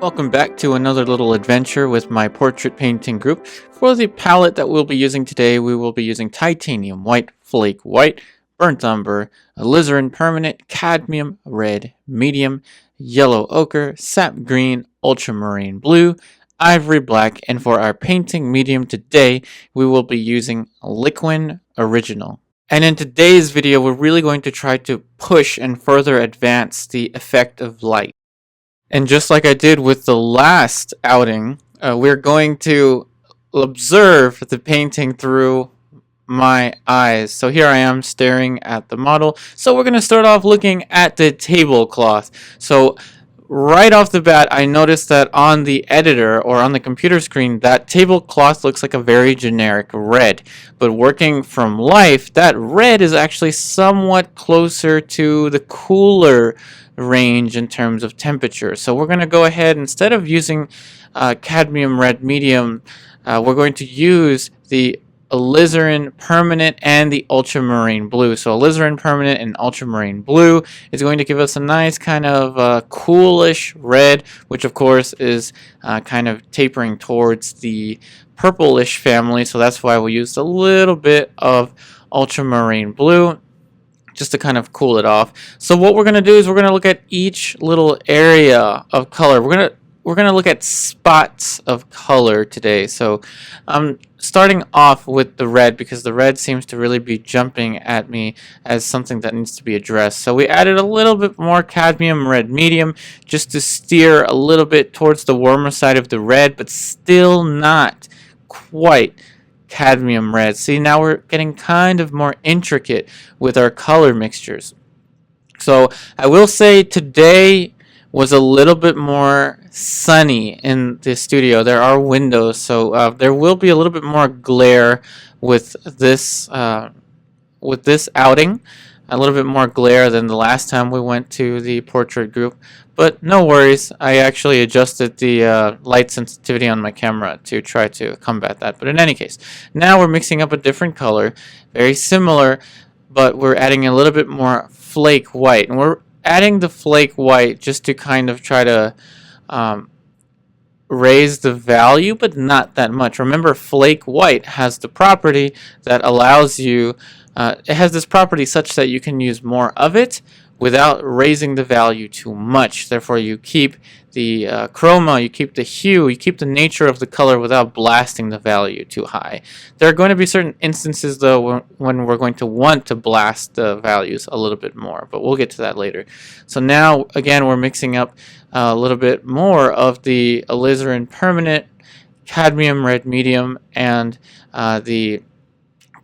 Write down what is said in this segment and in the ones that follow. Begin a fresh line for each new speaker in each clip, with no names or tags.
Welcome back to another little adventure with my portrait painting group. For the palette that we'll be using today, we will be using titanium white, flake white, burnt umber, alizarin permanent, cadmium red, medium, yellow ochre, sap green, ultramarine blue, ivory black, and for our painting medium today, we will be using liquid original. And in today's video, we're really going to try to push and further advance the effect of light. And just like I did with the last outing, we're going to observe the painting through my eyes. So here I am staring at the model. So we're going to start off looking at the tablecloth. So right off the bat, I noticed that on the editor or on the computer screen, that tablecloth looks like a very generic red. But working from life, that red is actually somewhat closer to the cooler range in terms of temperature. So we're going to go ahead, instead of using cadmium red medium, we're going to use the alizarin permanent and the ultramarine blue. So alizarin permanent and ultramarine blue is going to give us a nice kind of coolish red, which of course is kind of tapering towards the purplish family. So that's why we used a little bit of ultramarine blue, just to kind of cool it off. So what we're going to do is we're going to look at each little area of color. We're going to look at spots of color today. So I'm starting off with the red because the red seems to really be jumping at me as something that needs to be addressed. So we added a little bit more cadmium red medium just to steer a little bit towards the warmer side of the red, but still not quite cadmium red. See, now we're getting kind of more intricate with our color mixtures. So I will say today was a little bit more sunny in the studio. There are windows, so there will be a little bit more glare with this outing. A little bit more glare than the last time we went to the portrait group, but no worries. I actually adjusted the light sensitivity on my camera to try to combat that. But in any case, now we're mixing up a different color, very similar, but we're adding a little bit more flake white. And we're adding the flake white just to kind of try to raise the value, but not that much. Remember, flake white has the property that allows you it has this property such that you can use more of it without raising the value too much. Therefore, you keep the chroma, you keep the hue, you keep the nature of the color without blasting the value too high. There are going to be certain instances, though, when we're going to want to blast the values a little bit more, but we'll get to that later. So now, again, we're mixing up a little bit more of the alizarin permanent, cadmium red medium, and the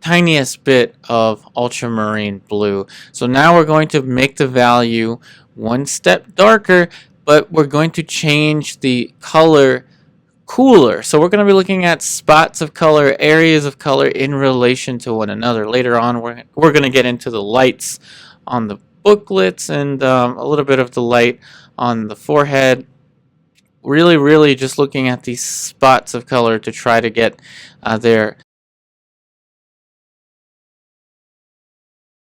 tiniest bit of ultramarine blue. So now we're going to make the value one step darker, but we're going to change the color cooler. So we're going to be looking at spots of color, areas of color in relation to one another. Later on, we're going to get into the lights on the booklets and a little bit of the light on the forehead. Really just looking at these spots of color to try to get their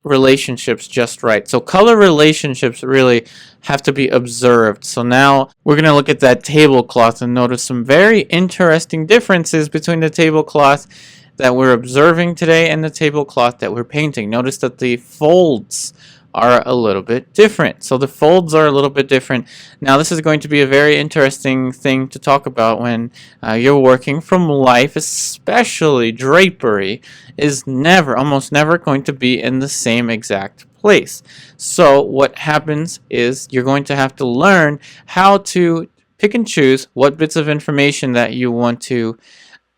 relationships just right. So color relationships really have to be observed. So now we're going to look at that tablecloth and notice some very interesting differences between the tablecloth that we're observing today and the tablecloth that we're painting. Notice that the folds are a little bit different. So the folds are a little bit different. Now this is going to be a very interesting thing to talk about when you're working from life, especially drapery is almost never going to be in the same exact place. So what happens is you're going to have to learn how to pick and choose what bits of information that you want to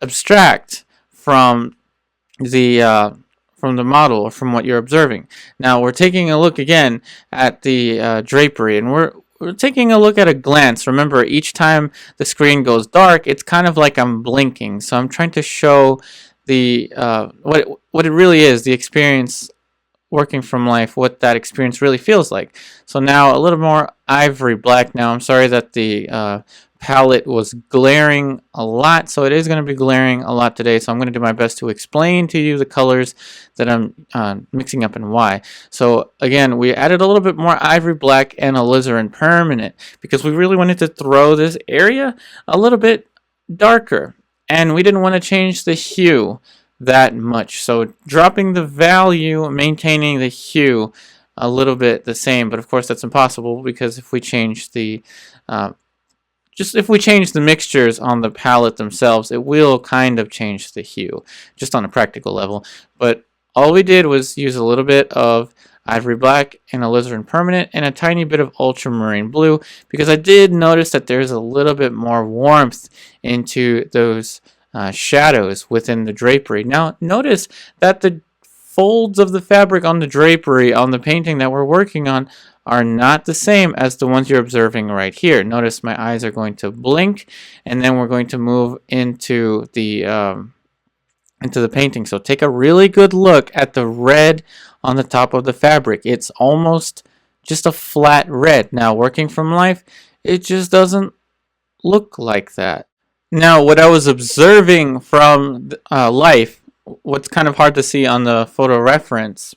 abstract from the model or from what you're observing. Now we're taking a look again at the drapery, and we're taking a look at a glance. Remember, each time the screen goes dark, it's kind of like I'm blinking. So I'm trying to show the what it really is, the experience working from life what that experience really feels like. So now a little more ivory black. Now I'm sorry that the palette was glaring a lot, so it is going to be glaring a lot today, so I'm going to do my best to explain to you the colors that I'm mixing up and why. So again, we added a little bit more ivory black and alizarin permanent because we really wanted to throw this area a little bit darker, and we didn't want to change the hue that much. So dropping the value, maintaining the hue a little bit the same, but of course that's impossible because if we change the if we change the mixtures on the palette themselves, it will kind of change the hue, just on a practical level. But all we did was use a little bit of ivory black and alizarin permanent and a tiny bit of ultramarine blue, because I did notice that there's a little bit more warmth into those shadows within the drapery. Now notice that the folds of the fabric on the drapery on the painting that we're working on are not the same as the ones you're observing right here. Notice my eyes are going to blink, and then we're going to move into the painting. So take a really good look at the red on the top of the fabric. It's almost just a flat red. Now working from life, it just doesn't look like that. Now what I was observing from life, what's kind of hard to see on the photo reference,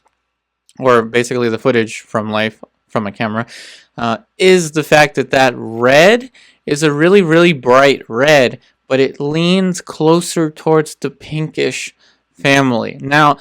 or basically the footage from life from a camera, is the fact that that red is a really, really bright red, but it leans closer towards the pinkish family. Now,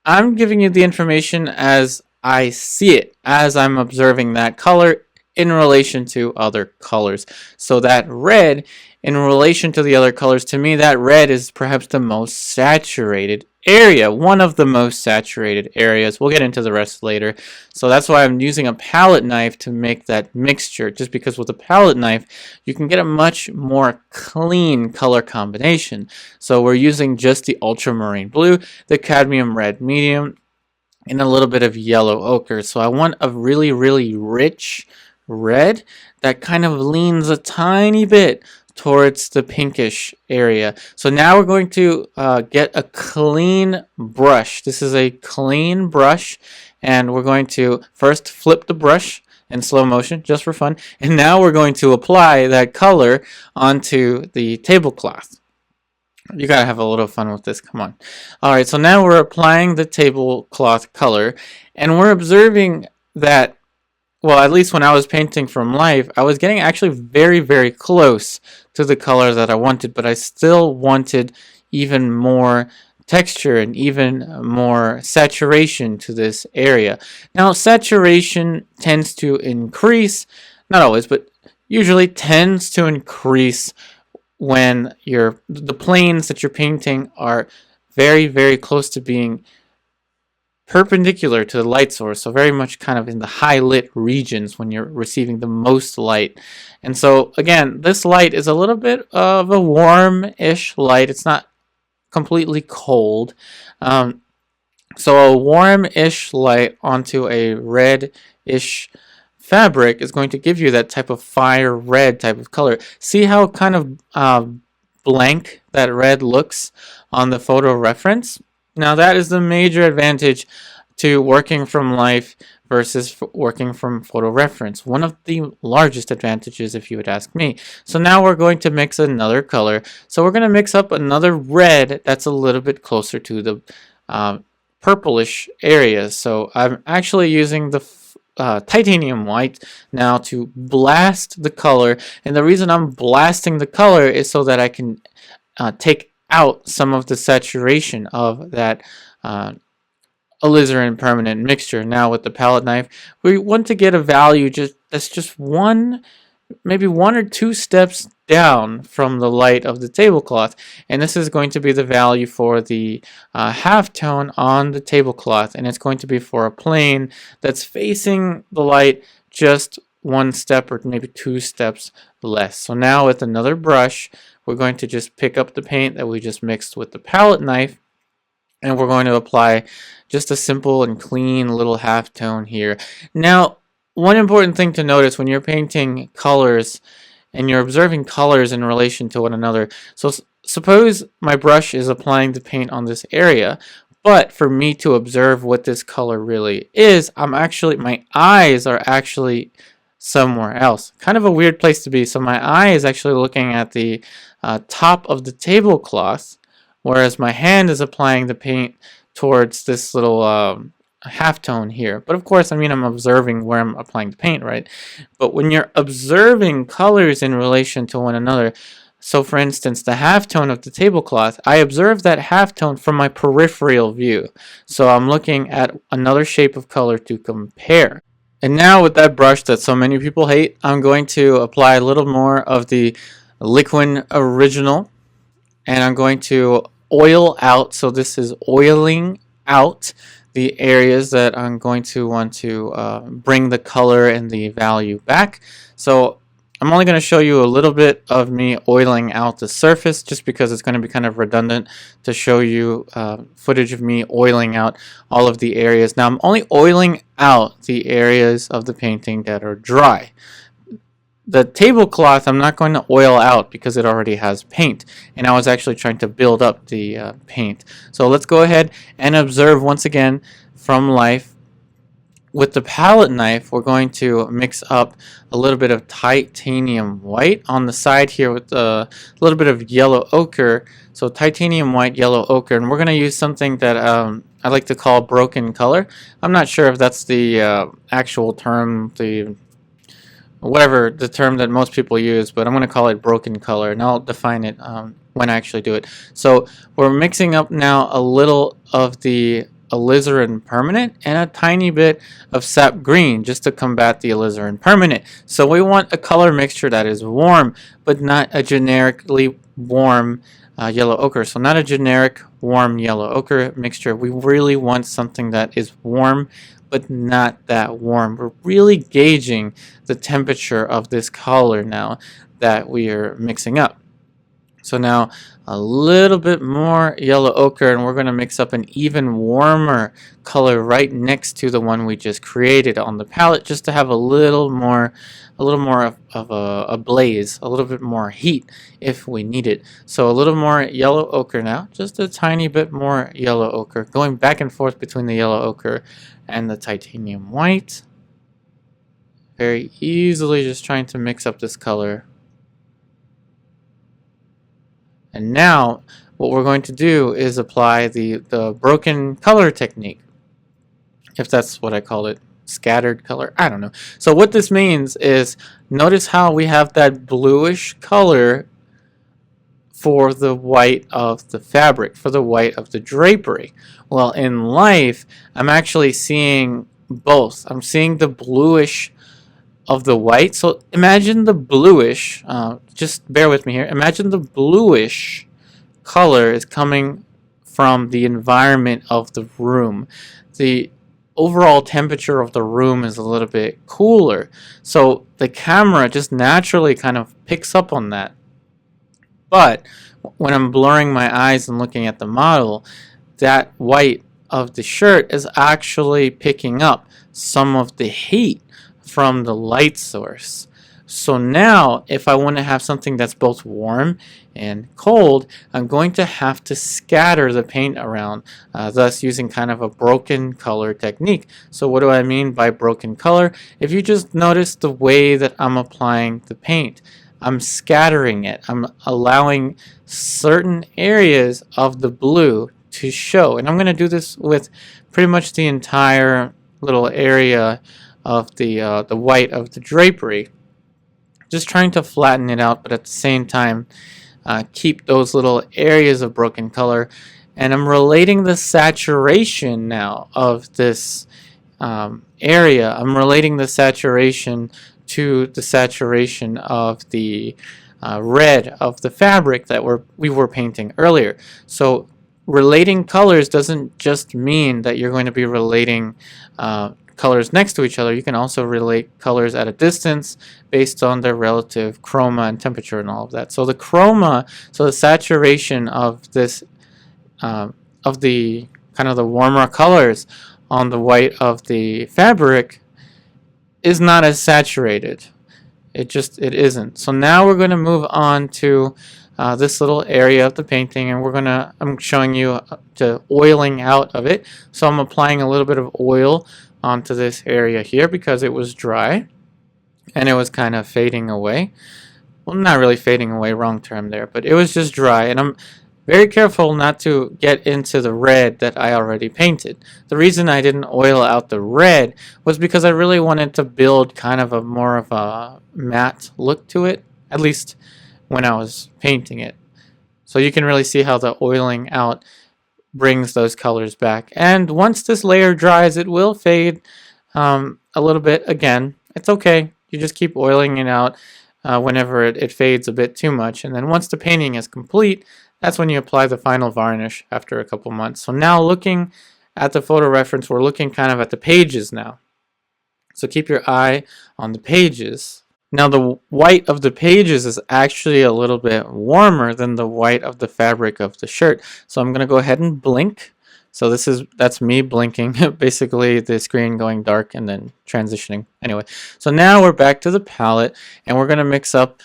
I'm giving you the information as I see it, as I'm observing that color in relation to other colors. So that red, in relation to the other colors, to me that red is perhaps the most saturated area, one of the most saturated areas. We'll get into the rest later. So that's why I'm using a palette knife to make that mixture, just because with a palette knife you can get a much more clean color combination. So we're using just the ultramarine blue, the cadmium red medium, and a little bit of yellow ochre. So I want a really, really rich red that kind of leans a tiny bit towards the pinkish area. So now we're going to get a clean brush. This is a clean brush, and we're going to first flip the brush in slow motion just for fun, and now we're going to apply that color onto the tablecloth. You gotta have a little fun with this, come on. Alright, so now we're applying the tablecloth color, and we're observing that, well, at least when I was painting from life, I was getting actually very, very close to the color that I wanted, but I still wanted even more texture and even more saturation to this area. Now, saturation tends to increase, not always, but usually tends to increase when the planes that you're painting are very, very close to being perpendicular to the light source, so very much kind of in the high lit regions when you're receiving the most light. And so again, this light is a little bit of a warm-ish light. It's not completely cold. So a warm-ish light onto a red-ish fabric is going to give you that type of fire red type of color. See how kind of blank that red looks on the photo reference? Now that is the major advantage to working from life versus working from photo reference. One of the largest advantages, if you would ask me. So now we're going to mix another color. So we're going to mix up another red that's a little bit closer to the purplish areas. So I'm actually using the titanium white now to blast the color. And the reason I'm blasting the color is so that I can take out some of the saturation of that alizarin permanent mixture. Now with the palette knife, we want to get a value that's just maybe one or two steps down from the light of the tablecloth, and this is going to be the value for the halftone on the tablecloth, and it's going to be for a plane that's facing the light just one step or maybe two steps less. So now with another brush, we're going to just pick up the paint that we just mixed with the palette knife, and we're going to apply just a simple and clean little halftone here. Now, one important thing to notice when you're painting colors and you're observing colors in relation to one another. So suppose my brush is applying the paint on this area, But for me to observe what this color really is, my eyes are actually somewhere else. Kind of a weird place to be. So my eye is actually looking at the top of the tablecloth, whereas my hand is applying the paint towards this little halftone here. But of course, I mean, I'm observing where I'm applying the paint, right? But when you're observing colors in relation to one another, so for instance, the halftone of the tablecloth, I observe that halftone from my peripheral view. So I'm looking at another shape of color to compare. And now with that brush that so many people hate, I'm going to apply a little more of the Liquid Original, and I'm going to oil out. So this is oiling out the areas that I'm going to want to bring the color and the value back. So I'm only going to show you a little bit of me oiling out the surface, just because it's going to be kind of redundant to show you footage of me oiling out all of the areas. Now I'm only oiling out the areas of the painting that are dry. The tablecloth I'm not going to oil out because it already has paint, and I was actually trying to build up the paint. So let's go ahead and observe once again from life. With the palette knife, we're going to mix up a little bit of titanium white on the side here with a little bit of yellow ochre. So titanium white, yellow ochre, and we're going to use something that I like to call broken color. I'm not sure if that's the actual term, whatever the term that most people use, but I'm going to call it broken color, and I'll define it when I actually do it. So we're mixing up now a little of the Alizarin permanent and a tiny bit of sap green just to combat the Alizarin permanent. So we want a color mixture that is warm, but not a generically warm yellow ochre. So not a generic warm yellow ochre mixture. We really want something that is warm, but not that warm. We're really gauging the temperature of this color now that we are mixing up. So now a little bit more yellow ochre, and we're going to mix up an even warmer color right next to the one we just created on the palette, just to have a little more of a blaze, a little bit more heat if we need it. So a little more yellow ochre now, just a tiny bit more yellow ochre, going back and forth between the yellow ochre and the titanium white. Very easily just trying to mix up this color. And now what we're going to do is apply the broken color technique, if that's what I call it. Scattered color, I don't know. So what this means is, notice how we have that bluish color for the white of the fabric, for the white of the drapery. Well, in life, I'm actually seeing both. I'm seeing the bluish of the white. So imagine the bluish, just bear with me here, imagine the bluish color is coming from the environment of the room. The overall temperature of the room is a little bit cooler, so the camera just naturally kind of picks up on that. But when I'm blurring my eyes and looking at the model, that white of the shirt is actually picking up some of the heat from the light source. So now if I want to have something that's both warm and cold, I'm going to have to scatter the paint around, thus using kind of a broken color technique. So what do I mean by broken color? If you just notice the way that I'm applying the paint, I'm scattering it. I'm allowing certain areas of the blue to show, and I'm going to do this with pretty much the entire little area of the white of the drapery, just trying to flatten it out, but at the same time keep those little areas of broken color. And I'm relating the saturation now of this area. I'm relating the saturation to the saturation of the red of the fabric that we were painting earlier. So relating colors doesn't just mean that you're going to be relating colors next to each other. You can also relate colors at a distance based on their relative chroma and temperature and all of that. So the chroma, so the saturation of this, of the kind of the warmer colors on the white of the fabric is not as saturated. It isn't. So now we're going to move on to this little area of the painting, and I'm showing you the oiling out of it. So I'm applying a little bit of oil onto this area here because it was dry and it was kind of fading away. Well, not really fading away, wrong term there, but it was just dry, and I'm very careful not to get into the red that I already painted. The reason I didn't oil out the red was because I really wanted to build kind of a more of a matte look to it, at least when I was painting it. So you can really see how the oiling out brings those colors back. And once this layer dries, it will fade a little bit again. It's okay. You just keep oiling it out whenever it fades a bit too much. And then once the painting is complete, that's when you apply the final varnish after a couple months. So now looking at the photo reference, we're looking kind of at the pages now. So keep your eye on the pages. Now the white of the pages is actually a little bit warmer than the white of the fabric of the shirt. So I'm going to go ahead and blink. So that's me blinking, basically the screen going dark and then transitioning. Anyway, so now we're back to the palette, and we're going to mix up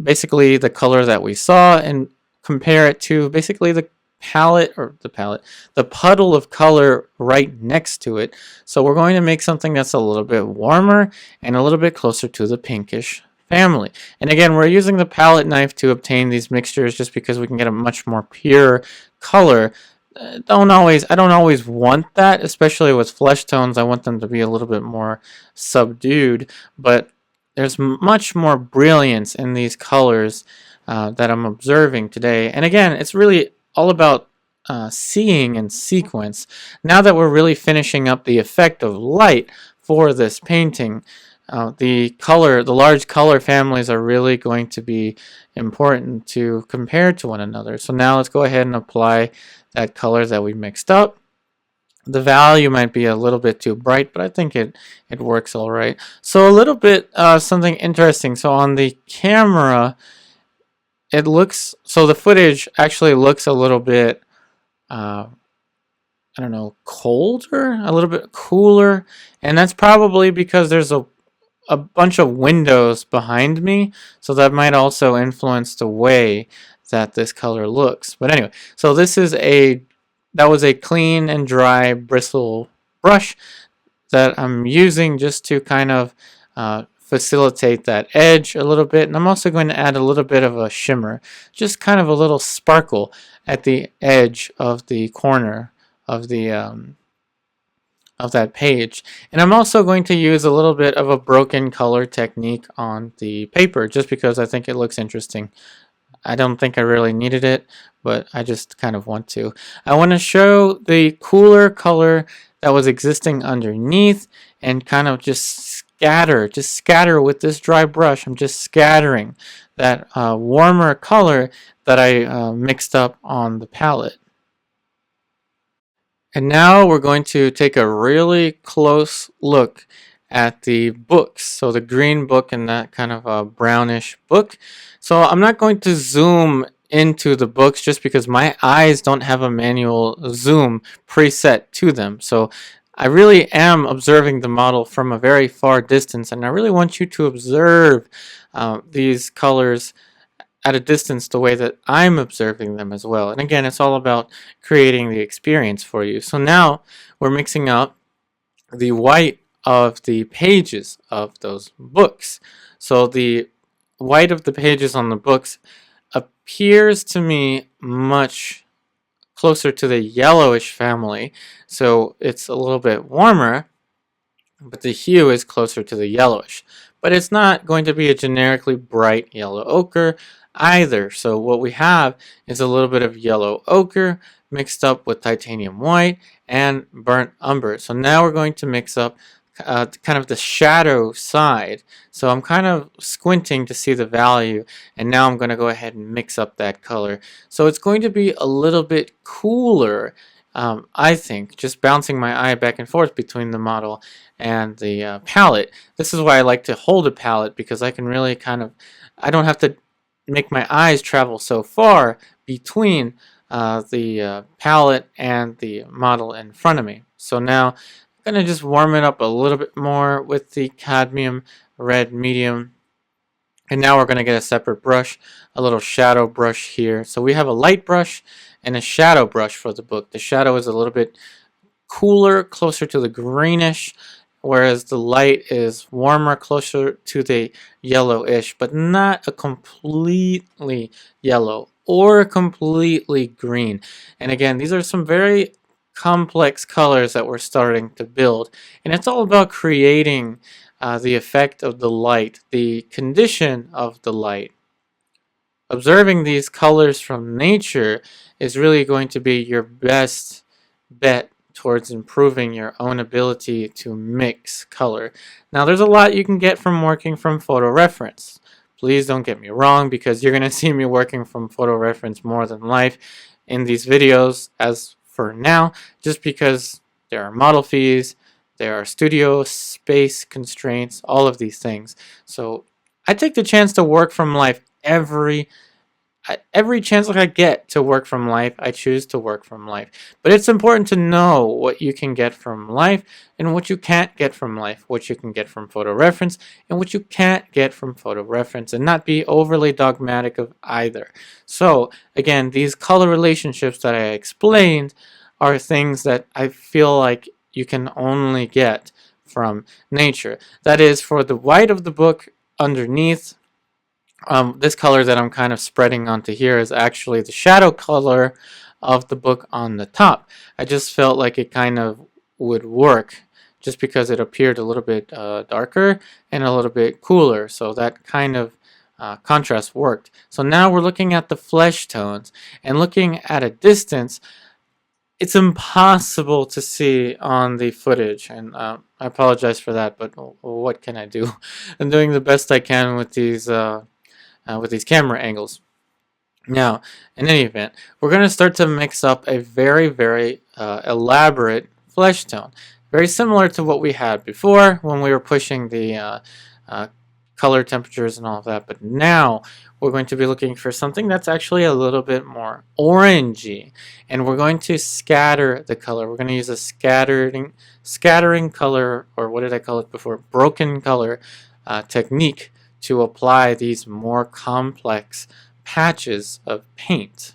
basically the color that we saw and compare it to basically the puddle of color right next to it. So we're going to make something that's a little bit warmer and a little bit closer to the pinkish family. And again, we're using the palette knife to obtain these mixtures just because we can get a much more pure color. I don't always want that, especially with flesh tones. I want them to be a little bit more subdued, but there's much more brilliance in these colors that I'm observing today. And again, it's really all about seeing in sequence. Now that we're really finishing up the effect of light for this painting, the large color families are really going to be important to compare to one another. So now let's go ahead and apply that color that we mixed up. The value might be a little bit too bright, but I think it works all right. So a little bit something interesting. So on the camera, the footage actually looks a little bit I don't know, colder, a little bit cooler, and that's probably because there's a bunch of windows behind me, so that might also influence the way that this color looks. But anyway, so that was a clean and dry bristle brush that I'm using just to kind of facilitate that edge a little bit, and I'm also going to add a little bit of a shimmer, just kind of a little sparkle at the edge of the corner of the of that page. And I'm also going to use a little bit of a broken color technique on the paper just because I think it looks interesting. I don't think I really needed it, but I just kind of want to. I want to show the cooler color that was existing underneath and kind of just scatter with this dry brush. I'm just scattering that warmer color that I mixed up on the palette. And now we're going to take a really close look at the books. So the green book and that kind of a brownish book. So I'm not going to zoom into the books just because my eyes don't have a manual zoom preset to them. So I really am observing the model from a very far distance, and I really want you to observe these colors at a distance the way that I'm observing them as well. And again, it's all about creating the experience for you. So now we're mixing up the white of the pages of those books. So the white of the pages on the books appears to me much closer to the yellowish family. So it's a little bit warmer, but the hue is closer to the yellowish. But it's not going to be a generically bright yellow ochre either. So what we have is a little bit of yellow ochre mixed up with titanium white and burnt umber. So now we're going to mix up kind of the shadow side. So I'm kind of squinting to see the value, and now I'm going to go ahead and mix up that color. So it's going to be a little bit cooler, I think, just bouncing my eye back and forth between the model and the palette. This is why I like to hold a palette, because I can really I don't have to make my eyes travel so far between the palette and the model in front of me. So now I'm going to just warm it up a little bit more with the cadmium red medium, And now we're going to get a separate brush, a little shadow brush here. So we have a light brush and a shadow brush for the book. The shadow is a little bit cooler, closer to the greenish, whereas the light is warmer, closer to the yellowish, but not a completely yellow or completely green. And again, these are some very complex colors that we're starting to build, and it's all about creating the effect of the light, the condition of the light. Observing these colors from nature is really going to be your best bet towards improving your own ability to mix color. Now, there's a lot you can get from working from photo reference. Please don't get me wrong, because you're going to see me working from photo reference more than life in these videos as for now, just because there are model fees, there are studio space constraints, all of these things. So I take the chance to work from life every chance I get to work from life. I choose to work from life. But it's important to know what you can get from life and what you can't get from life, what you can get from photo reference and what you can't get from photo reference, and not be overly dogmatic of either. So again, these color relationships that I explained are things that I feel like you can only get from nature. That is, for the white of the book underneath, this color that I'm kind of spreading onto here is actually the shadow color of the book on the top. I just felt like it kind of would work just because it appeared a little bit darker and a little bit cooler, so that kind of contrast worked. So now we're looking at the flesh tones, and looking at a distance, it's impossible to see on the footage, and I apologize for that, but what can I do? I'm doing the best I can with these camera angles. Now, in any event, we're going to start to mix up a very, very elaborate flesh tone. Very similar to what we had before when we were pushing the color temperatures and all of that. But now we're going to be looking for something that's actually a little bit more orangey. And we're going to scatter the color. We're going to use a scattering color, or what did I call it before? Broken color technique to apply these more complex patches of paint.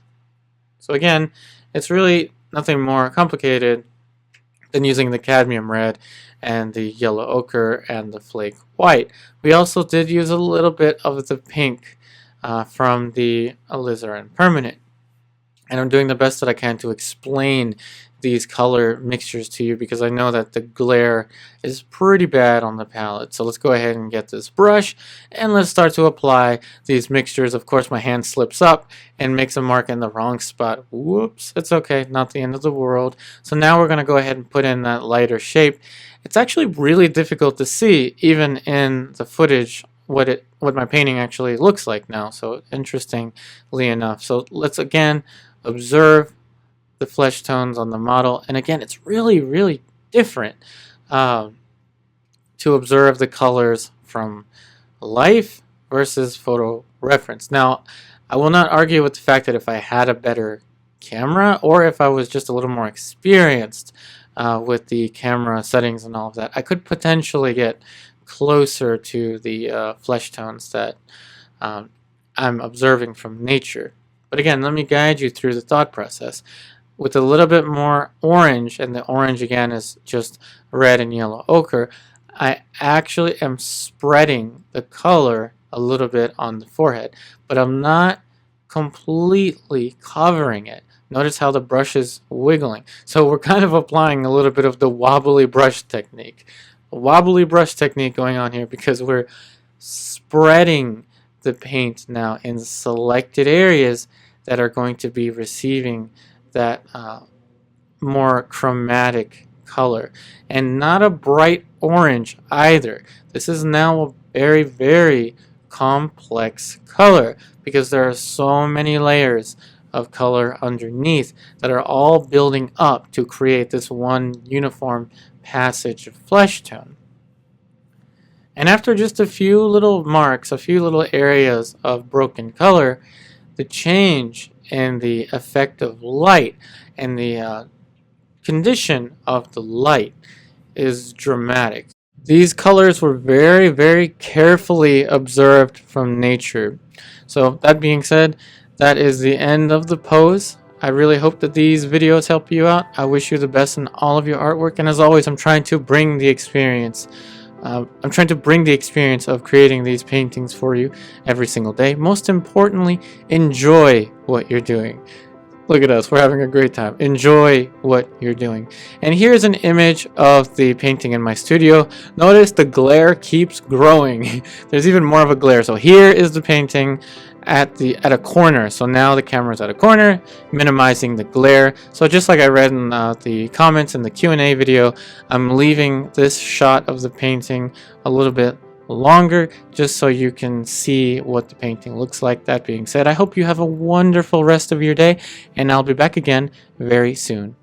So again, it's really nothing more complicated than using the cadmium red and the yellow ochre and the flake white. We also did use a little bit of the pink from the Alizarin permanent. And I'm doing the best that I can to explain these color mixtures to you, because I know that the glare is pretty bad on the palette. So let's go ahead and get this brush and let's start to apply these mixtures. Of course, my hand slips up and makes a mark in the wrong spot. Whoops, it's okay, not the end of the world. So now we're going to go ahead and put in that lighter shape. It's actually really difficult to see, even in the footage, what my painting actually looks like now. So interestingly enough, so let's again observe the flesh tones on the model, and again, it's really, really different to observe the colors from life versus photo reference. Now, I will not argue with the fact that if I had a better camera, or if I was just a little more experienced with the camera settings and all of that, I could potentially get closer to the flesh tones that I'm observing from nature. But again, let me guide you through the thought process. With a little bit more orange, and the orange again is just red and yellow ochre, I actually am spreading the color a little bit on the forehead, but I'm not completely covering it. Notice how the brush is wiggling. So we're kind of applying a little bit of the wobbly brush technique. A wobbly brush technique going on here, because we're spreading the paint now in selected areas that are going to be receiving that more chromatic color, and not a bright orange either. This is now a very, very complex color, because there are so many layers of color underneath that are all building up to create this one uniform passage of flesh tone. And after just a few little marks, a few little areas of broken color, the change in the effect of light and the condition of the light is dramatic. These colors were very, very carefully observed from nature. So that being said, that is the end of the pose. I really hope that these videos help you out. I wish you the best in all of your artwork, and as always, I'm trying to bring the experience. I'm trying to bring the experience of creating these paintings for you every single day. Most importantly, enjoy what you're doing. Look at us, we're having a great time. Enjoy what you're doing. And here's an image of the painting in my studio. Notice the glare keeps growing. There's even more of a glare. So here is the painting at a corner. So now the camera's at a corner, minimizing the glare. So just like I read in the comments in the Q&A video, I'm leaving this shot of the painting a little bit longer just so you can see what the painting looks like. That being said, I hope you have a wonderful rest of your day, and I'll be back again very soon.